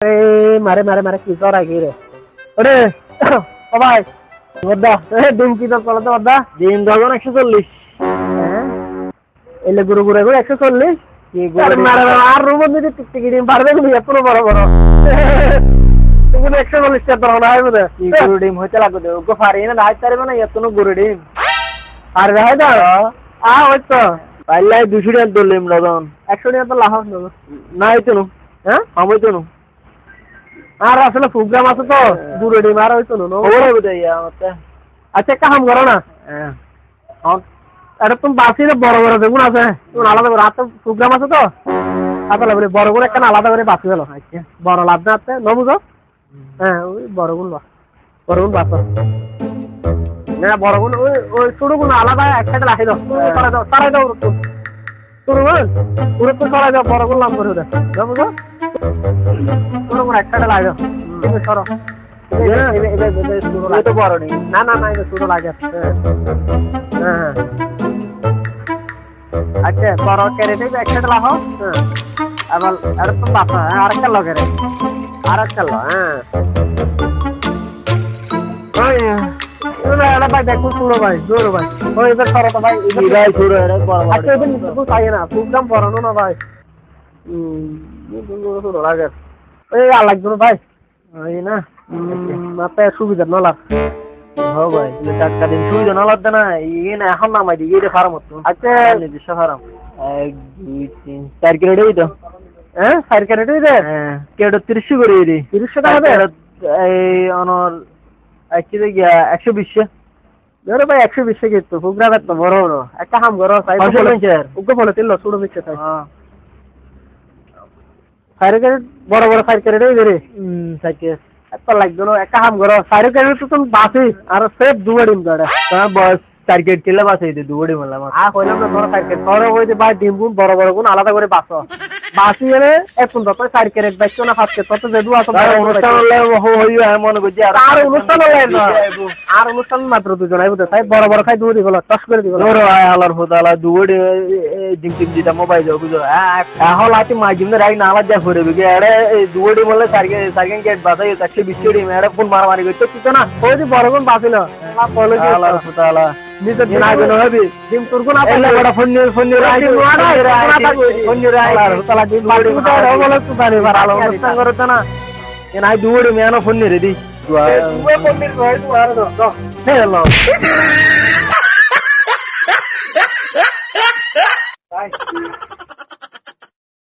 মারে মারে মারে কি করা কি রে ওরে ও ভাই বড়দা ডিম কি দাম বলো তো বড়দা ডিম ডজন 140 হ্যাঁ এলে গুরু গুরু 140 কি গুরু মারে আর রুম মধ্যে টিকটিকি ডিম পারবে না এত বড় বড় তুমি 140 টাকা দাও না হবে কি গুরু ডিম হইতে লাগবে ওগো পারি না দাইতে পারবে না এত গুরু ডিম আর ভাই দা ওই তো পাইলাই 200 টাকা দিলাম ডজন 100 টাকা তো লাভ না হইতো না হ্যাঁ হইতো না আর আসলে প্রোগ্রাম আছে তো দূরে ডিম আর হইতো না খবর হবে তো আমাতে আচ্ছা কাম করো না হ্যাঁ আরে তুমি বাসিরে বড় বড় বেগুন আছে তুমি আলাদা করে রাত প্রোগ্রাম আছে তো আলাদা করে বড় করে একটা আলাদা করে বাসি গেল আচ্ছা বড় লাভ না আছে ন বুঝো হ্যাঁ ওই বড়গুন বাস না বড়গুন ওই ছোটগুন আলাদা একসাথে রাখি দাও সারাই দাও ছোটগুন পুরো তো সারাই দাও বড়গুন লাভ করে দাও না বুঝো ছোটগুন একসাথে লাগে দাও তুমি সরো তো বড় নেই না না না এটা ছোট লাগে হ্যাঁ আচ্ছা বড় ক্যারেটে একসাথে লাগাও হ্যাঁ আবার আর তো বাসা আরেকটা লগে রে আরেকটা ল হ্যাঁ ভাই দেখো শুনো ভাই জোর ভাই ওই এবার সরো তো ভাই ভাই শুরু আচ্ছা এবার কিছু চাই না প্রোগ্রাম পড়ানো না ভাই শুরু লাগে ওই লাগবে ভাই ওই না মাথায় সুবিধা না লাগ হ্যাঁ ভাই টাকা দিন সুবিধা না লাগবে না না এখন নামাই দিই এটা ফার্ম হতো আচ্ছা নিজস্ব ফার্ম 1 2 3 4 ক্যারেট তো হ্যাঁ 4 ক্যারেট হ্যাঁ ক্যারেট 30 করে দিই 30 টাকা দে এই অনর আজকে গিয়া 120 ধরো ভাই 120 কে তো প্রোগ্রাম এত বড় বড় একটা কাম করো সাইড ওকে বলে দিল ছোট দিচ্ছে তাই হ্যাঁ 4 ক্যারেট বড় বড় 4 ক্যারেট এই রে সাইকেল এত লাগবে না একটা কাম করো 4 ক্যারেট তো তুমি বাসি আর সেফ দুড়িম দাঁড়া হ্যাঁ বস 4 ক্যারেট কেলা বাসি দে দুড়ি বললাম কইলাম না ধরো 4 ক্যারেট ধরো ওই যে ভাই ডিম গুণ বড় বড় গুণ আলাদা করে বাসো বাসি এলে এখন তো 4 ক্যারেট বাইছো না 5 ক্যারেট তো যেদু আছে অনুষ্ঠান হলে হইও এমন বুঝি আর অনুষ্ঠান হলে না আর অনুষ্ঠান মাত্র দুজন আইবো তাই বড় বড় খাই দুড়ি বলো টস করে দিব ওরে আয় আল্লাহর খোদালা দুড়ি ডিম ডিম দিটা মোবাইল যাও বুঝো এখন আতি মাজিম রাই না আলাদা করে বিগে আরে দুড়ি বলে 4 ক্যারেট বাসাই 120 ডিম আরে ফোন মারামারি করতে কিছু না ওই যে বড় কোন বাসিল না বলে যে আল্লাহর খোদালা নিজে দিন আগে না হবে ডিম তোর কোন আপনি বড় ফোন নিয়ে রাই ফোন নিয়ে রাই তালা ডিম বাড়ি বলে তো পারে ভালো অনুষ্ঠান করতে না এনাই দুড়ি মেনো ফোন নিয়ে রেডি তুই ফোন নিয়ে রই তুই আর দো হ্যালো